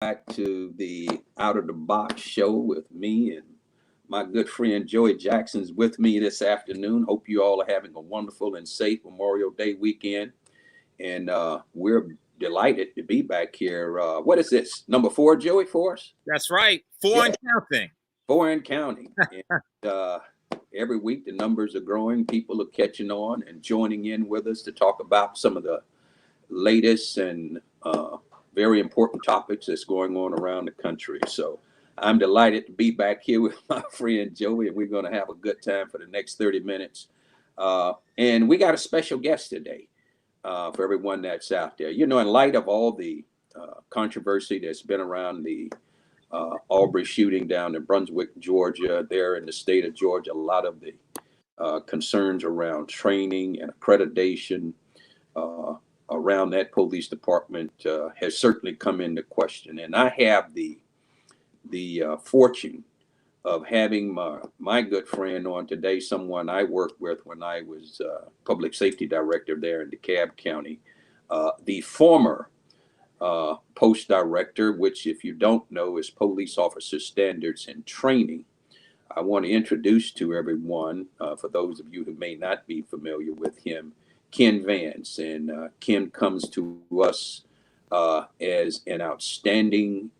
back to the Out of the Box show with me and my good friend Joey Jackson's with me this afternoon. Hope you all are having a wonderful and safe Memorial Day weekend. And we're delighted to be back here. What is this? Number four, Joey, for us? That's right. Four Yeah. and counting. Four and counting. And, every week the numbers are growing. People are catching on and joining in with us to talk about some of the latest and very important topics that's going on around the country. So I'm delighted to be back here with my friend Joey, and we're going to have a good time for the next 30 minutes. And we got a special guest today for everyone that's out there. You know, in light of all the controversy that's been around the Aubrey shooting down in Brunswick, Georgia, there in the state of Georgia, a lot of the concerns around training and accreditation around that police department has certainly come into question. And I have the fortune of having my good friend on today, someone I worked with when I was public safety director there in DeKalb County, the former post director, which, if you don't know, is Police Officer Standards and Training. I want to introduce to everyone, for those of you who may not be familiar with him, Ken Vance. And Ken comes to us as an outstanding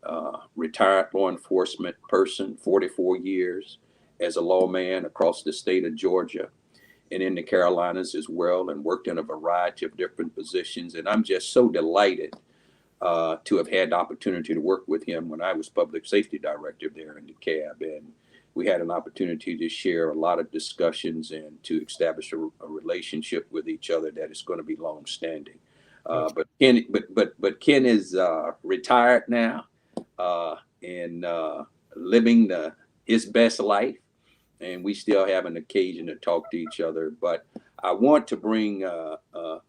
retired law enforcement person, 44 years as a lawman across the state of Georgia and in the Carolinas as well, and worked in a variety of different positions. And I'm just so delighted to have had the opportunity to work with him when I was public safety director there in DeKalb. And we had an opportunity to share a lot of discussions and to establish a relationship with each other that is going to be long-standing. But Ken is retired now and living his best life, and we still have an occasion to talk to each other. But I want to bring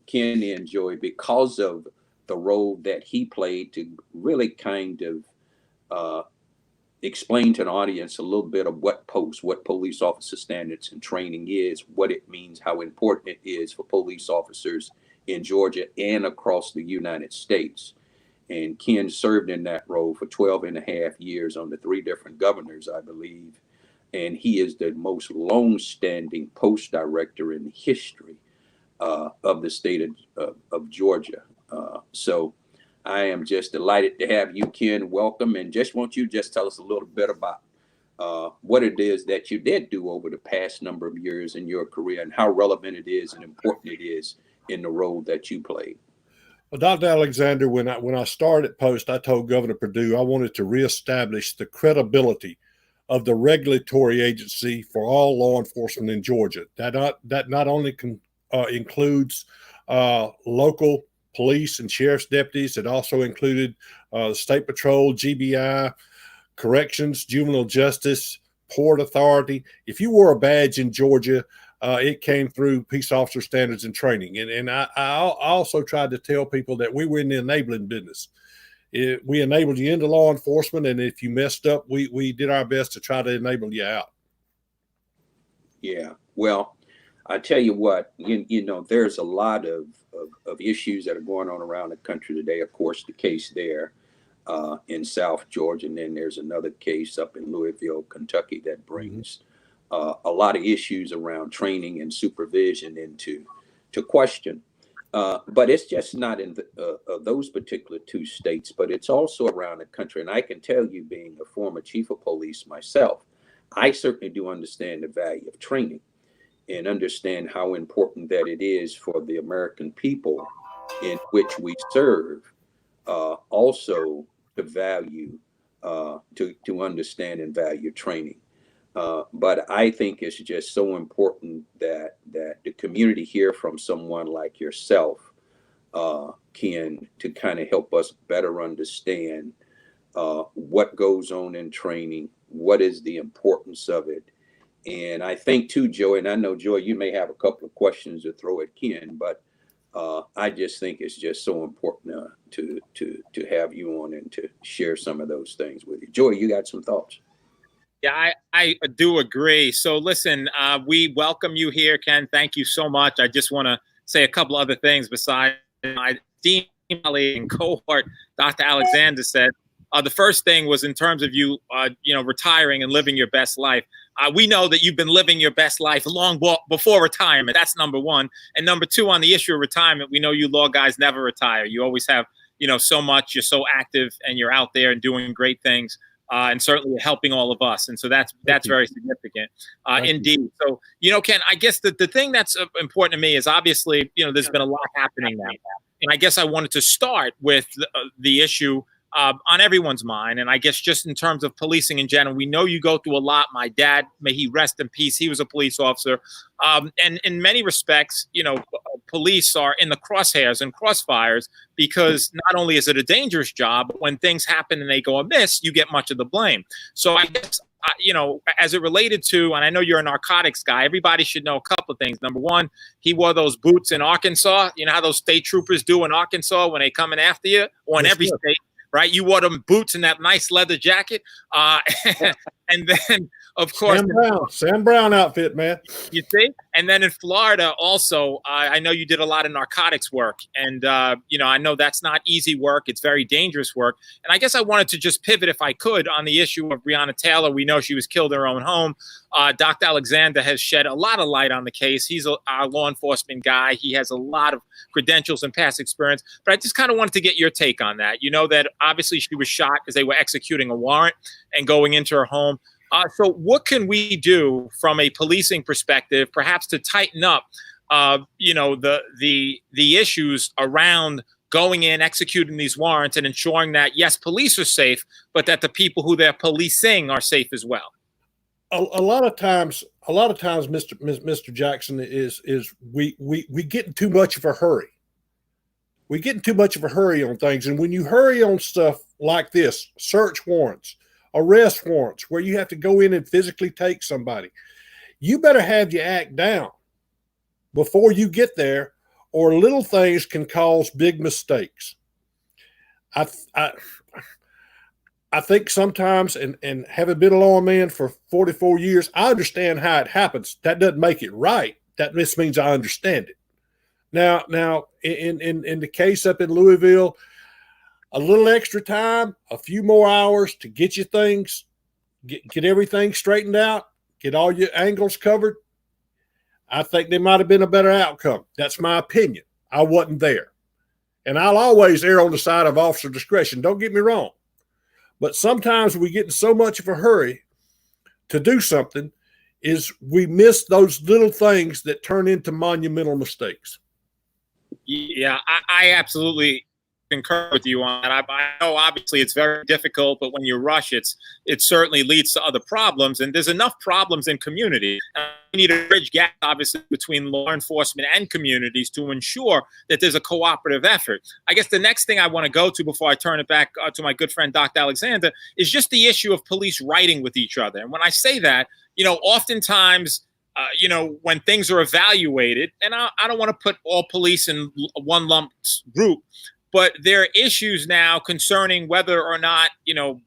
Ken in, Joey, because of the role that he played to really kind of explain to an audience a little bit of what police officer standards and training is, what it means, how important it is for police officers in Georgia and across the United States. And Ken served in that role for 12 and a half years under 3 different governors, I believe. And he is the most long-standing post director in the history of the state of Georgia. So I am just delighted to have you, Ken. Welcome. And just want you just tell us a little bit about what it is that you did do over the past number of years in your career and how relevant it is and important it is in the role that you played. Well, Dr. Alexander, when I started Post, I told Governor Perdue I wanted to reestablish the credibility of the regulatory agency for all law enforcement in Georgia. That not only includes local police and sheriff's deputies, it also included State Patrol, GBI, corrections, juvenile justice, Port Authority. If you wore a badge in Georgia, it came through Peace Officer Standards and Training. And I also tried to tell people that we were in the enabling business. We enabled you into law enforcement, and if you messed up, we did our best to try to enable you out. Yeah, well, I tell you what, you know, there's a lot of issues that are going on around the country today. Of course, the case there in South Georgia, and then there's another case up in Louisville, Kentucky, that brings a lot of issues around training and supervision into question. But it's just not in those particular 2 states, but it's also around the country. And I can tell you, being a former chief of police myself, I certainly do understand the value of training and understand how important that it is for the American people in which we serve, also to value, to understand and value training. But I think it's just so important that the community hear from someone like yourself, Ken, to kind of help us better understand what goes on in training, what is the importance of it. And I think too, Joey, and I know, Joey, you may have a couple of questions to throw at Ken, but I just think it's just so important to have you on and to share some of those things with you. Joey, you got some thoughts? Yeah, I do agree. So listen, we welcome you here, Ken. Thank you so much. I just want to say a couple other things besides my esteemed colleague and cohort, Dr. Alexander, said. The first thing was in terms of you, retiring and living your best life. We know that you've been living your best life long before retirement. That's number one. And number two, on the issue of retirement, we know you law guys never retire. You always have, so much. You're so active and you're out there and doing great things. And certainly helping all of us. And so that's very significant. Indeed. So, Ken, I guess the thing that's important to me is obviously, there's been a lot happening now. And I guess I wanted to start with the issue on everyone's mind. And I guess just in terms of policing in general, we know you go through a lot. My dad, may he rest in peace, he was a police officer. And in many respects, police are in the crosshairs and crossfires because not only is it a dangerous job, but when things happen and they go amiss, you get much of the blame. So I guess, as it related to, and I know you're a narcotics guy, everybody should know a couple of things. Number one, he wore those boots in Arkansas. You know how those state troopers do in Arkansas when they coming after you, or in every state. Right, you wore them boots and that nice leather jacket, and then of course Sam Brown outfit, man. You see, and then in Florida also, I know you did a lot of narcotics work, and I know that's not easy work; it's very dangerous work. And I guess I wanted to just pivot, if I could, on the issue of Breonna Taylor. We know she was killed in her own home. Dr. Alexander has shed a lot of light on the case. He's a law enforcement guy. He has a lot of credentials and past experience. But I just kind of wanted to get your take on that. You know that obviously she was shot as they were executing a warrant and going into her home. So what can we do from a policing perspective, perhaps to tighten up, the issues around going in, executing these warrants, and ensuring that, yes, police are safe, but that the people who they're policing are safe as well? A lot of times, Mr. Jackson, is we get in too much of a hurry. We get in too much of a hurry on things, and when you hurry on stuff like this, search warrants, arrest warrants, where you have to go in and physically take somebody, you better have your act down before you get there, or little things can cause big mistakes. I think sometimes, and having been a lawman for 44 years, I understand how it happens. That doesn't make it right. That just means I understand it. Now, in the case up in Louisville, a little extra time, a few more hours to get your things, get everything straightened out, get all your angles covered. I think there might have been a better outcome. That's my opinion. I wasn't there. And I'll always err on the side of officer discretion. Don't get me wrong. But sometimes we get in so much of a hurry to do something is we miss those little things that turn into monumental mistakes. Yeah, I absolutely concur with you on that. I know obviously it's very difficult, but when you rush, it certainly leads to other problems. And there's enough problems in community. We need a bridge gap, obviously, between law enforcement and communities to ensure that there's a cooperative effort. I guess the next thing I want to go to before I turn it back to my good friend, Dr. Alexander, is just the issue of police writing with each other. And when I say that, oftentimes, when things are evaluated, and I don't want to put all police in one lump group, but there are issues now concerning whether or not,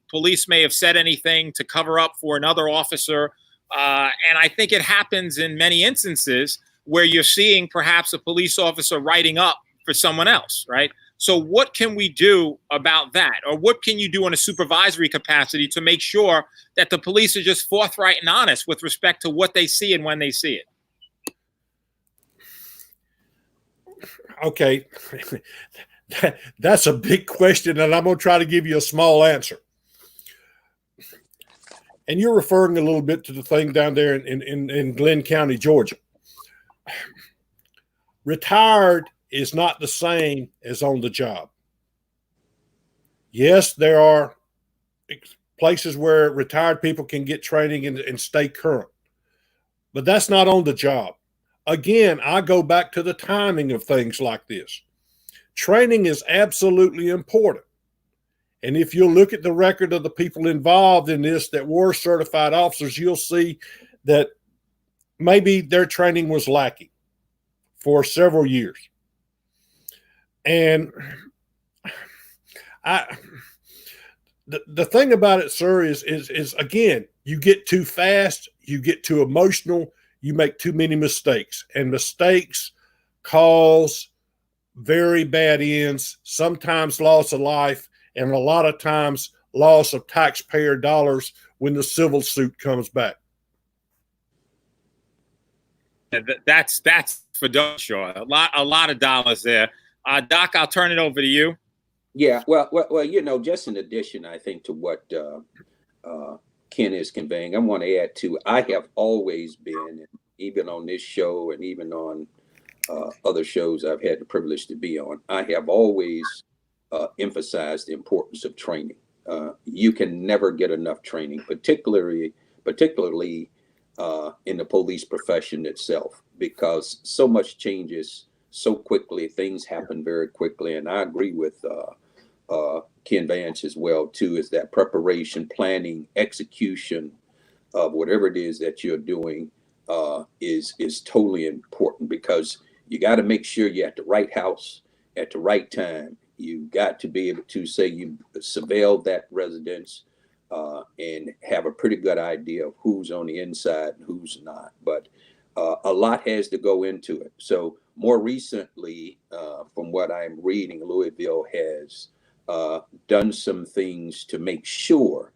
police may have said anything to cover up for another officer. And I think it happens in many instances where you're seeing perhaps a police officer writing up for someone else, right? So what can we do about that? Or what can you do in a supervisory capacity to make sure that the police are just forthright and honest with respect to what they see and when they see it? Okay. That's a big question, and I'm going to try to give you a small answer. And you're referring a little bit to the thing down there in Glenn County, Georgia. Retired is not the same as on the job. Yes, there are places where retired people can get training and stay current, but that's not on the job. Again, I go back to the timing of things like this. Training is absolutely important. And if you look at the record of the people involved in this that were certified officers, you'll see that maybe their training was lacking for several years. And the thing about it, sir, is again, you get too fast, you get too emotional, you make too many mistakes. And mistakes cause very bad ends, sometimes loss of life, and a lot of times loss of taxpayer dollars when the civil suit comes back. That's for sure. A lot of dollars there. Doc, I'll turn it over to you. Yeah, well, just in addition, I think to what Ken is conveying, I want to add to. I have always been, even on this show and even on other shows I've had the privilege to be on, I have always emphasized the importance of training. You can never get enough training, particularly in the police profession itself, because so much changes so quickly. Things happen very quickly, and I agree with Ken Vance as well too. Is that preparation, planning, execution of whatever it is that you're doing is totally important, because you got to make sure you're at the right house at the right time. You got to be able to say you surveilled that residence and have a pretty good idea of who's on the inside and who's not. But a lot has to go into it. So more recently, from what I'm reading, Louisville has done some things to make sure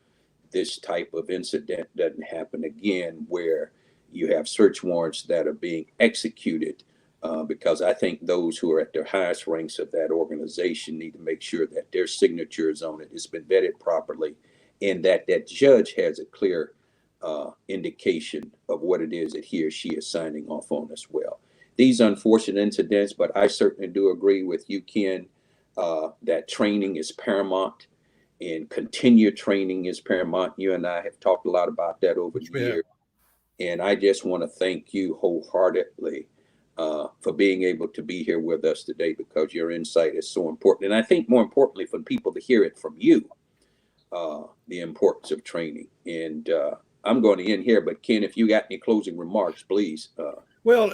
this type of incident doesn't happen again, where you have search warrants that are being executed, because I think those who are at the highest ranks of that organization need to make sure that their signature is on it, it's been vetted properly, and that that judge has a clear indication of what it is that he or she is signing off on as well. These unfortunate incidents, but I certainly do agree with you, Ken, that training is paramount, and continued training is paramount. You and I have talked a lot about that over the years. And I just want to thank you wholeheartedly for being able to be here with us today, because your insight is so important. And I think more importantly, for people to hear it from you, the importance of training. And I'm going to end here, but Ken, if you got any closing remarks, please. Well,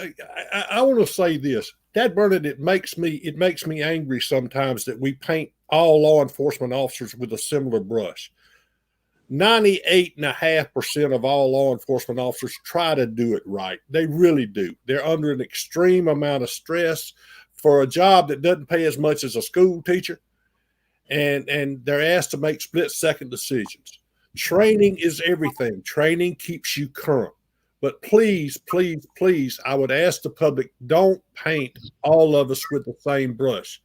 I want to say this. Dad Bernard, it makes me angry sometimes that we paint all law enforcement officers with a similar brush. 98.5% of all law enforcement officers try to do it right. They really do. They're under an extreme amount of stress for a job that doesn't pay as much as a school teacher, and they're asked to make split-second decisions. Training is everything. Training keeps you current. But please, please, please, I would ask the public, don't paint all of us with the same brush,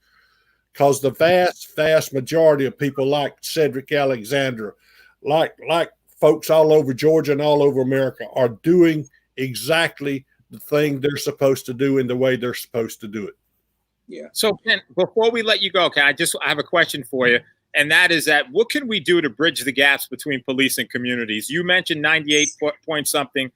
because the vast, vast majority of people like Cedric Alexander, like folks all over Georgia and all over America, are doing exactly the thing they're supposed to do in the way they're supposed to do it. Yeah. So, Ken, before we let you go, I have a question for you. And that is that what can we do to bridge the gaps between police and communities? You mentioned 98 point something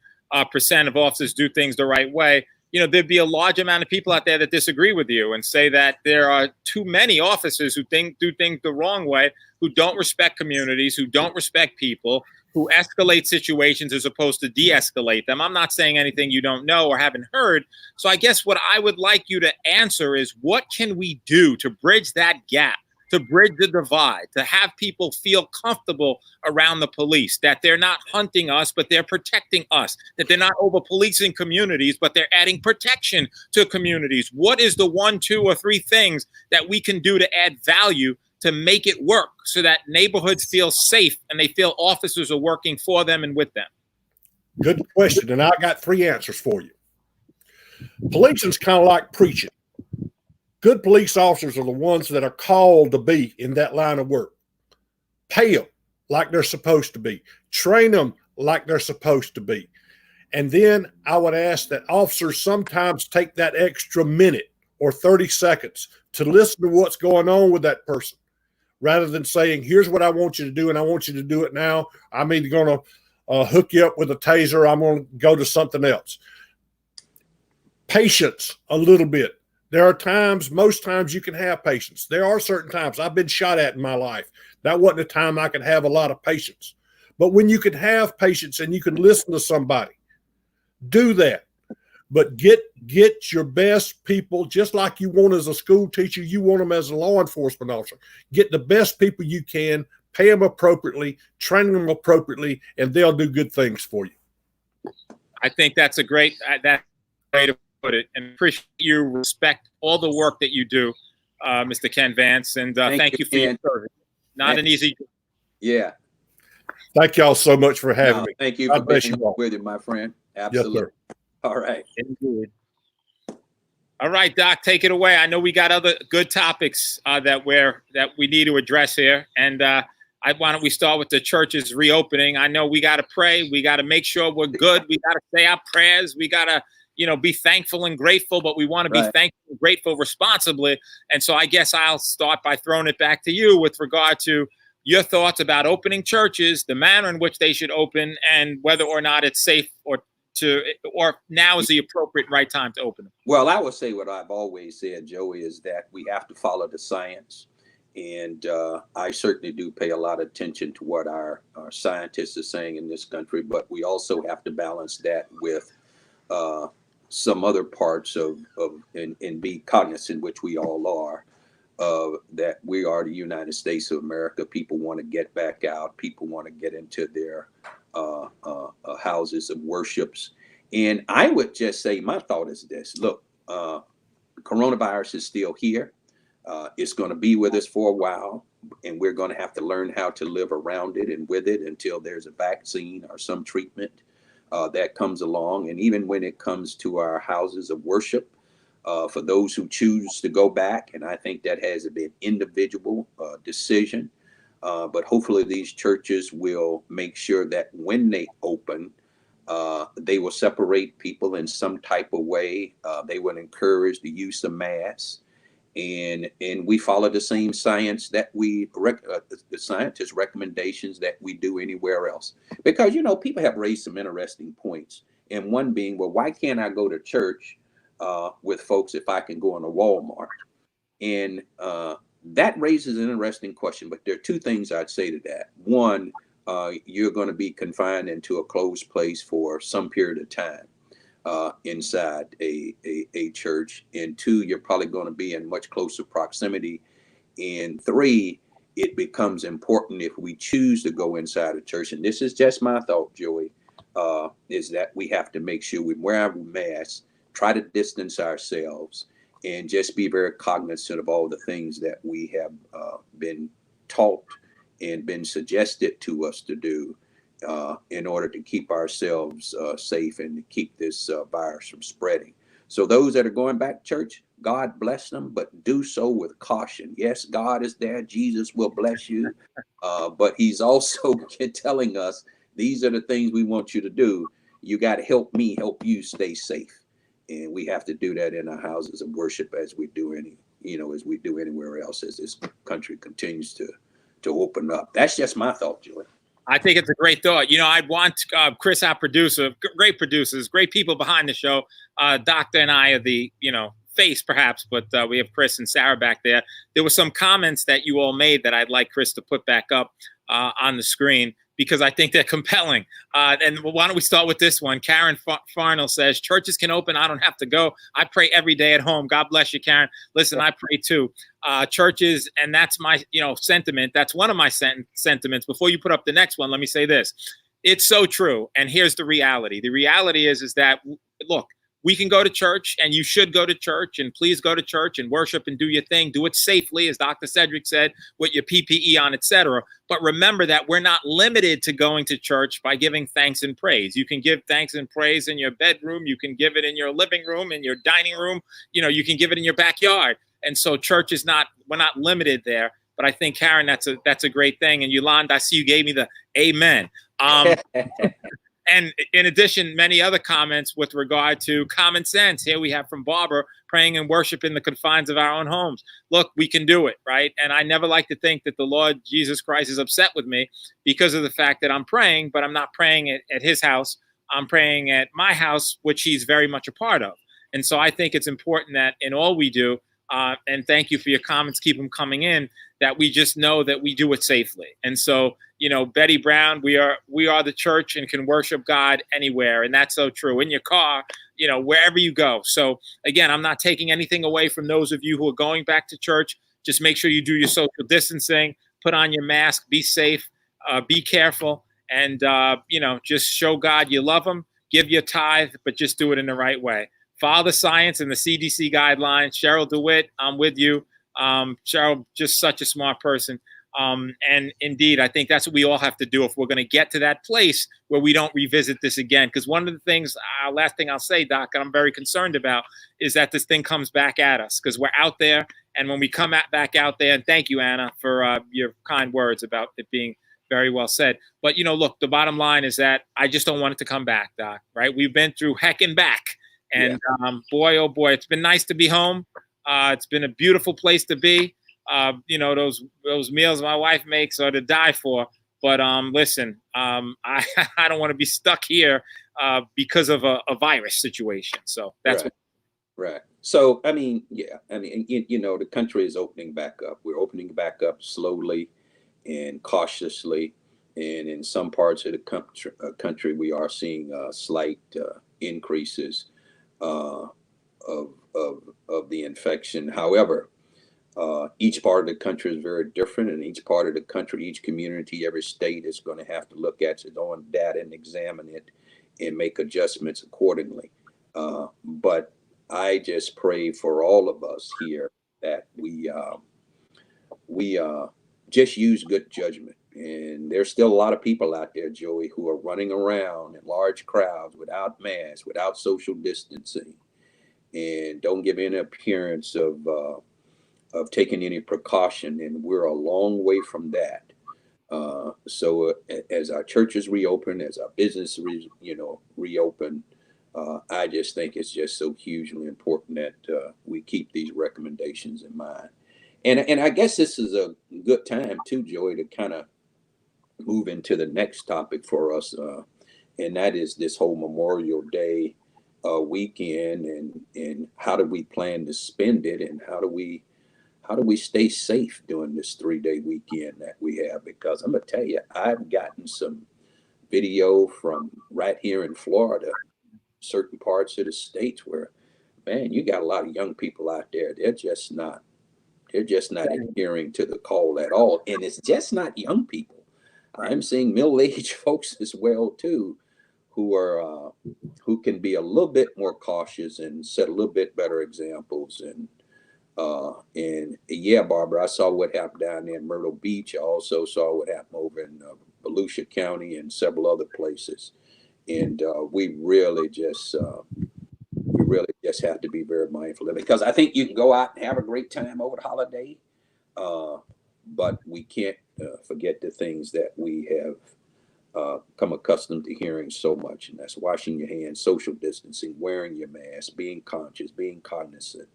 percent of officers do things the right way. There'd be a large amount of people out there that disagree with you and say that there are too many officers who do things the wrong way, who don't respect communities, who don't respect people, who escalate situations as opposed to de-escalate them. I'm not saying anything you don't know or haven't heard. So I guess what I would like you to answer is, what can we do to bridge that gap, to bridge the divide, to have people feel comfortable around the police, that they're not hunting us, but they're protecting us, that they're not over policing communities, but they're adding protection to communities? What is the 1, 2, or 3 things that we can do to add value to make it work so that neighborhoods feel safe and they feel officers are working for them and with them? Good question. And I got 3 answers for you. Policing's kind of like preaching. Good police officers are the ones that are called to be in that line of work. Pay them like they're supposed to be. Train them like they're supposed to be. And then I would ask that officers sometimes take that extra minute or 30 seconds to listen to what's going on with that person, rather than saying, here's what I want you to do, and I want you to do it now. I'm either going to hook you up with a taser, I'm going to go to something else. Patience a little bit. There are times, most times you can have patience. There are certain times I've been shot at in my life. That wasn't a time I could have a lot of patience. But when you can have patience and you can listen to somebody, do that. But get your best people, just like you want as a school teacher, you want them as a law enforcement officer. Get the best people you can, pay them appropriately, train them appropriately, and they'll do good things for you. I think that's a great way to put it, and appreciate you, respect all the work that you do, Mr. Ken Vance, and thank you for your service. Not an easy job. Yeah. Thank y'all so much for having No, me. thank you God for bless being you all. with you, my friend. Yes, Absolutely. sir. All right. Indeed. All right, Doc, take it away. I know we got other good topics that we need to address here, and why don't we start with the church's reopening? I know we got to pray. We got to make sure we're good. We got to say our prayers. We got to, be thankful and grateful, but we want to be thankful and grateful responsibly. And so I guess I'll start by throwing it back to you with regard to your thoughts about opening churches, the manner in which they should open, and whether or not it's safe or now is the appropriate right time to open them. Well, I would say what I've always said, Joey, is that we have to follow the science. And I certainly do pay a lot of attention to what our scientists are saying in this country, but we also have to balance that with some other parts and be cognizant, which we all are, that we are the United States of America. People want to get back out. People want to get into their houses of worships. And I would just say, my thought is this: look, coronavirus is still here. It's going to be with us for a while, and we're going to have to learn how to live around it and with it until there's a vaccine or some treatment that comes along. And even when it comes to our houses of worship, for those who choose to go back, and I think that has to be an individual decision. But hopefully these churches will make sure that when they open, they will separate people in some type of way. They will encourage the use of masks, and we follow the same science that the scientists' recommendations that we do anywhere else. Because people have raised some interesting points, and one being, well, why can't I go to church with folks if I can go in a Walmart? And that raises an interesting question. But there are two things I'd say to that. One, you're going to be confined into a closed place for some period of time inside a church. And two, you're probably going to be in much closer proximity. And three, it becomes important if we choose to go inside a church, and this is just my thought, Joey, is that we have to make sure we wear our masks, try to distance ourselves, and just be very cognizant of all the things that we have been taught and been suggested to us to do in order to keep ourselves safe and to keep this virus from spreading. So those that are going back to church, God bless them, but do so with caution. Yes, God is there. Jesus will bless you. But he's also telling us, these are the things we want you to do. You got to help me, help you stay safe. And we have to do that in our houses of worship as we do anywhere else as this country continues to open up. That's just my thought, Julie. I think it's a great thought. I'd want Chris, our producer, great producers, great people behind the show. Doctor and I are the, face perhaps, but we have Chris and Sarah back there. There were some comments that you all made that I'd like Chris to put back up on the screen, because I think they're compelling. And why don't we start with this one? Karen Farnell says, churches can open. I don't have to go. I pray every day at home. God bless you, Karen. Listen, I pray too. Churches, and that's my sentiment. That's one of my sentiments. Before you put up the next one, let me say this. It's so true. And here's the reality. The reality is that, look, we can go to church, and you should go to church, and please go to church and worship and do your thing. Do it safely, as Dr. Cedric said, with your PPE on, etc. But remember that we're not limited to going to church by giving thanks and praise. You can give thanks and praise in your bedroom. You can give it in your living room, in your dining room. You can give it in your backyard. And so church is we're not limited there. But I think, Karen, that's a great thing. And Yolanda, I see you gave me the amen. And in addition, many other comments with regard to common sense. Here we have from Barbara, praying and worship in the confines of our own homes. Look, we can do it, right? And I never like to think that the Lord Jesus Christ is upset with me because of the fact that I'm praying, but I'm not praying at his house. I'm praying at my house, which he's very much a part of. And so I think it's important that in all we do, and thank you for your comments, keep them coming in, that we just know that we do it safely. And so, Betty Brown, we are the church and can worship God anywhere. And that's so true. In your car, wherever you go. So again, I'm not taking anything away from those of you who are going back to church. Just make sure you do your social distancing, put on your mask, be safe, be careful, and, just show God you love him, give your tithe, but just do it in the right way. Follow the science and the CDC guidelines. Cheryl DeWitt, I'm with you. Cheryl, just such a smart person. And indeed, I think that's what we all have to do if we're going to get to that place where we don't revisit this again. Because one of the things, last thing I'll say, Doc, and I'm very concerned about, is that this thing comes back at us because we're out there. And when we come back out there, and thank you, Anna, for your kind words about it being very well said. But, look, the bottom line is that I just don't want it to come back, Doc, right? We've been through heck and back. And boy, oh boy, it's been nice to be home. It's been a beautiful place to be. Those meals my wife makes are to die for. But listen, I don't want to be stuck here because of a virus situation. So that's right. So I mean, the country is opening back up. We're opening back up slowly and cautiously, and in some parts of the country, we are seeing slight increases of the infection. However, each part of the country is very different, and each part of the country, each community, every state is going to have to look at its own data and examine it and make adjustments accordingly. But I just pray for all of us here that we just use good judgment. And there's still a lot of people out there, Joey, who are running around in large crowds without masks, without social distancing, and don't give any appearance of taking any precaution. And we're a long way from that. So as our churches reopen, as our business reopen, I just think it's just so hugely important that we keep these recommendations in mind. And I guess this is a good time too, Joey, to kind of move into the next topic for us, and that is this whole Memorial Day weekend, and how do we plan to spend it, and how do we stay safe during this 3-day weekend that we have? Because I'm gonna tell you, I've gotten some video from right here in Florida, certain parts of the states where, man, you got a lot of young people out there. They're just not adhering to the call at all. And it's just not young people. I'm seeing middle-aged folks as well too, who can be a little bit more cautious and set a little bit better examples. And yeah, Barbara, I saw what happened down there in Myrtle Beach. I also saw what happened over in Volusia County and several other places. And we really just have to be very mindful of it, because I think you can go out and have a great time over the holiday, but we can't forget the things that we have come accustomed to hearing so much, and that's washing your hands, social distancing, wearing your mask, being conscious, being cognizant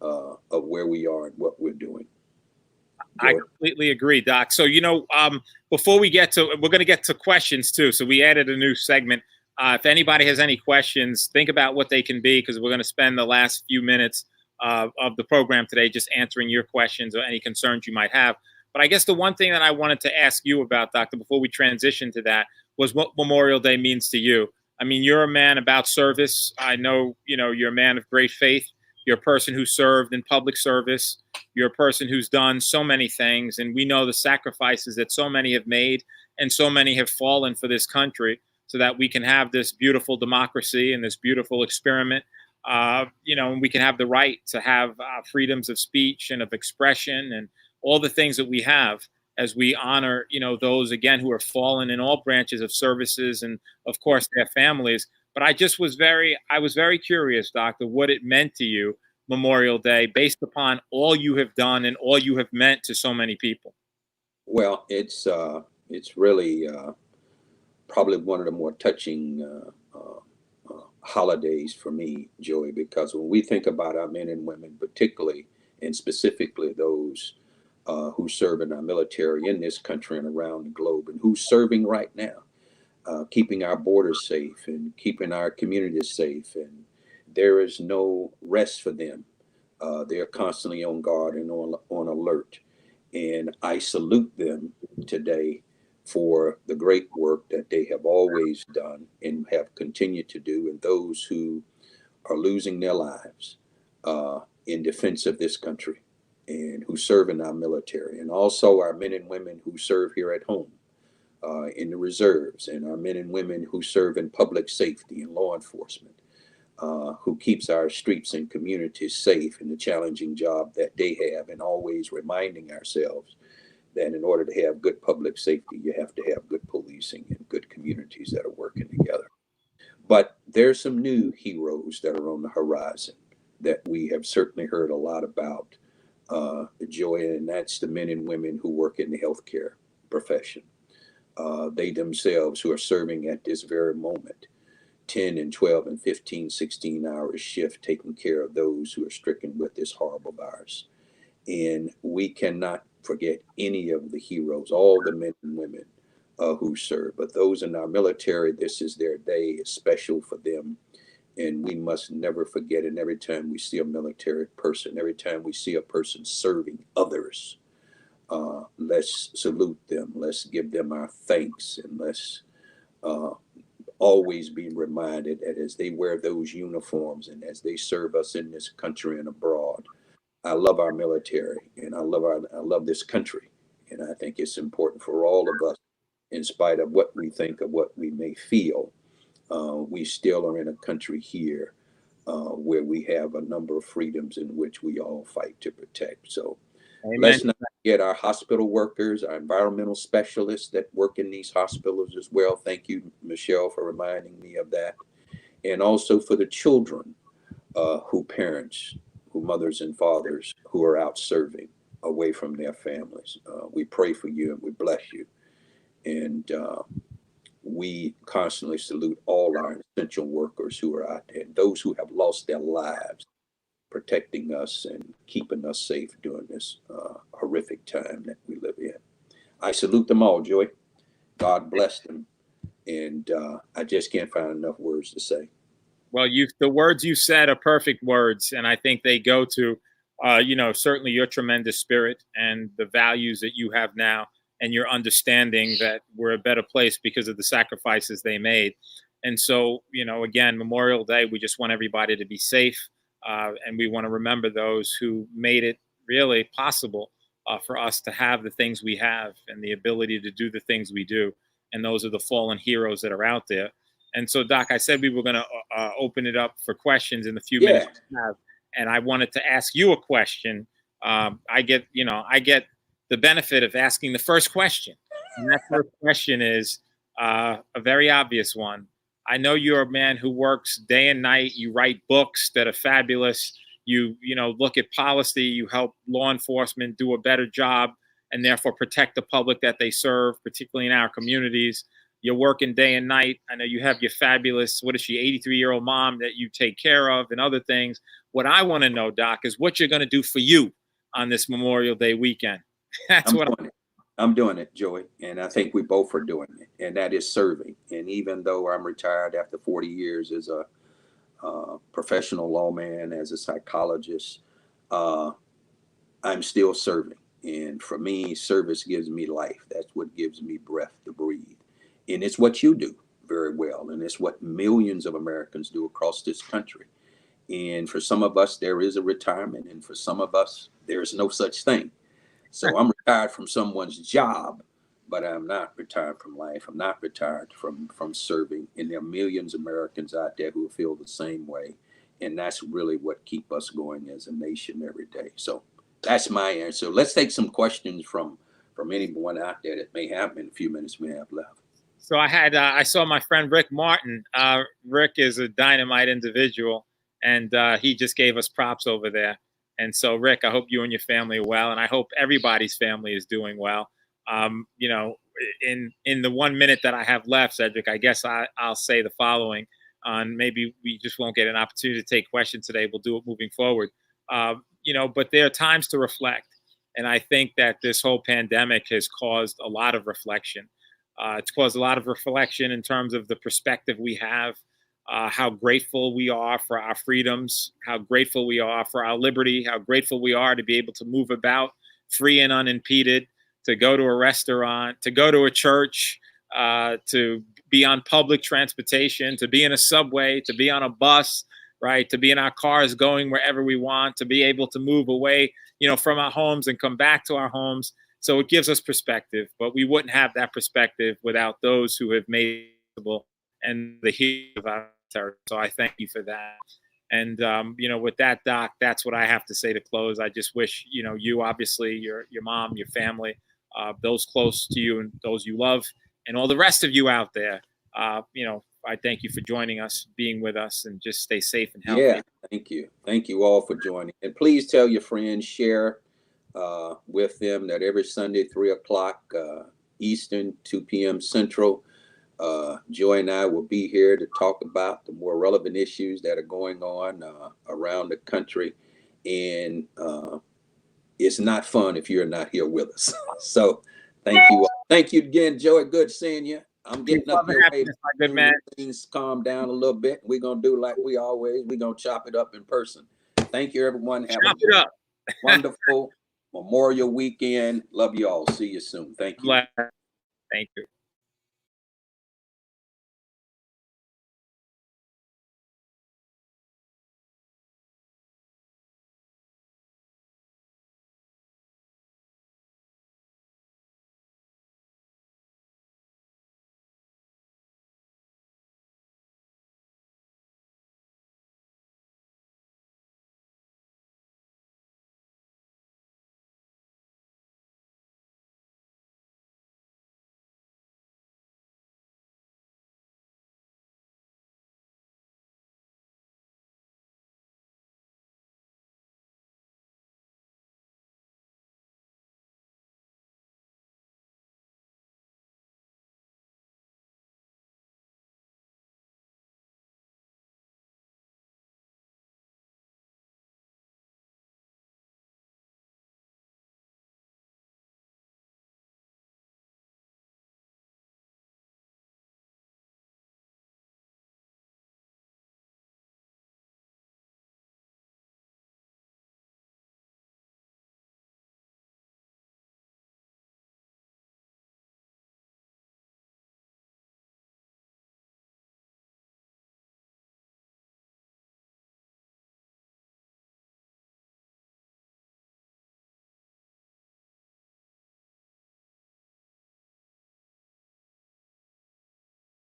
of where we are and what we're doing. I completely agree, Doc. So, before we're going to get to questions too. So we added a new segment. If anybody has any questions, think about what they can be, because we're going to spend the last few minutes of the program today just answering your questions or any concerns you might have. But I guess the one thing that I wanted to ask you about, Doctor, before we transition to that, was what Memorial Day means to you. I mean, you're a man about service. I know, you're a man of great faith. You're a person who served in public service. You're a person who's done so many things. And we know the sacrifices that so many have made and so many have fallen for this country so that we can have this beautiful democracy and this beautiful experiment. And we can have the right to have freedoms of speech and of expression and all the things that we have as we honor, those, again, who are fallen in all branches of services and, of course, their families. But I was very curious, Doctor, what it meant to you, Memorial Day, based upon all you have done and all you have meant to so many people. Well, it's really probably one of the more touching holidays for me, Joey, because when we think about our men and women, particularly and specifically those who serve in our military in this country and around the globe, and who's serving right now, keeping our borders safe and keeping our communities safe. And there is no rest for them. They're constantly on guard and on alert. And I salute them today for the great work that they have always done and have continued to do, and those who are losing their lives in defense of this country and who serve in our military, and also our men and women who serve here at home in the reserves, and our men and women who serve in public safety and law enforcement, who keeps our streets and communities safe in the challenging job that they have, and always reminding ourselves that in order to have good public safety, you have to have good policing and good communities that are working together. But there's some new heroes that are on the horizon that we have certainly heard a lot about, Joy, and that's the men and women who work in the healthcare profession. They themselves who are serving at this very moment 10 and 12 and 15, 16 hour shift taking care of those who are stricken with this horrible virus. And we cannot forget any of the heroes, all the men and women who serve. But those in our military, this is their day. It's special for them. And we must never forget. And every time we see a military person, every time we see a person serving others, let's salute them. Let's give them our thanks. And let's always be reminded that as they wear those uniforms and as they serve us in this country and abroad, I love our military and I love this country. And I think it's important for all of us, in spite of what we think of what we may feel, we still are in a country here where we have a number of freedoms in which we all fight to protect. So Amen. let's not forget our hospital workers, our environmental specialists that work in these hospitals as well. Thank you, Michelle, for reminding me of that. And also for the children who mothers and fathers who are out serving away from their families. We pray for you and we bless you. And we constantly salute all our essential workers who are out there, those who have lost their lives protecting us and keeping us safe during this horrific time that we live in. I salute them all, Joy. God bless them. And I just can't find enough words to say. Well, the words you said are perfect words, and I think they go to, certainly your tremendous spirit and the values that you have now, and your understanding that we're a better place because of the sacrifices they made. And so, again, Memorial Day, we just want everybody to be safe, and we want to remember those who made it really possible for us to have the things we have and the ability to do the things we do. And those are the fallen heroes that are out there. And so, Doc, I said we were going to open it up for questions in the few minutes we have, and I wanted to ask you a question. I get the benefit of asking the first question, and that first question is a very obvious one. I know you're a man who works day and night. You write books that are fabulous. You look at policy. You help law enforcement do a better job, and therefore protect the public that they serve, particularly in our communities. You're working day and night. I know you have your fabulous, 83-year-old mom that you take care of and other things. What I want to know, Doc, is what you're going to do for you on this Memorial Day weekend. I'm doing it, Joey. And I think we both are doing it. And that is serving. And even though I'm retired after 40 years as a professional lawman, as a psychologist, I'm still serving. And for me, service gives me life. That's what gives me breath to breathe. And it's what you do very well. And it's what millions of Americans do across this country. And for some of us, there is a retirement. And for some of us, there is no such thing. So I'm retired from someone's job, but I'm not retired from life. I'm not retired from serving. And there are millions of Americans out there who feel the same way. And that's really what keeps us going as a nation every day. So that's my answer. Let's take some questions from anyone out there that may have in a few minutes we have left. So I saw my friend Rick Martin. Rick is a dynamite individual, and he just gave us props over there. And so, Rick, I hope you and your family are well, and I hope everybody's family is doing well. In the 1 minute that I have left, Cedric, I guess I'll say the following. Maybe we just won't get an opportunity to take questions today. We'll do it moving forward. But there are times to reflect. And I think that this whole pandemic has caused a lot of reflection. It's caused a lot of reflection in terms of the perspective we have, how grateful we are for our freedoms, how grateful we are for our liberty, how grateful we are to be able to move about free and unimpeded, to go to a restaurant, to go to a church, to be on public transportation, to be in a subway, to be on a bus, right? To be in our cars going wherever we want, to be able to move away, from our homes and come back to our homes. So it gives us perspective, but we wouldn't have that perspective without those who have made it possible and the heat of our territory. So I thank you for that. And, with that, Doc, that's what I have to say to close. I just wish, you obviously, your mom, your family, those close to you and those you love, and all the rest of you out there. I thank you for joining us, being with us, and just stay safe and healthy. Yeah, thank you. Thank you all for joining. And please tell your friends, share with them that every Sunday, 3 o'clock Eastern, 2 p.m. Central, Joy and I will be here to talk about the more relevant issues that are going on around the country. And it's not fun if you're not here with us. So thank you all. Thank you again, Joey. Good seeing you. I'm getting up your way. Good man. Things calm down a little bit. We're going to do like we always. We're going to chop it up in person. Thank you, everyone. Have Chop it up. Wonderful Memorial weekend. Love you all. See you soon. Thank you. Thank you.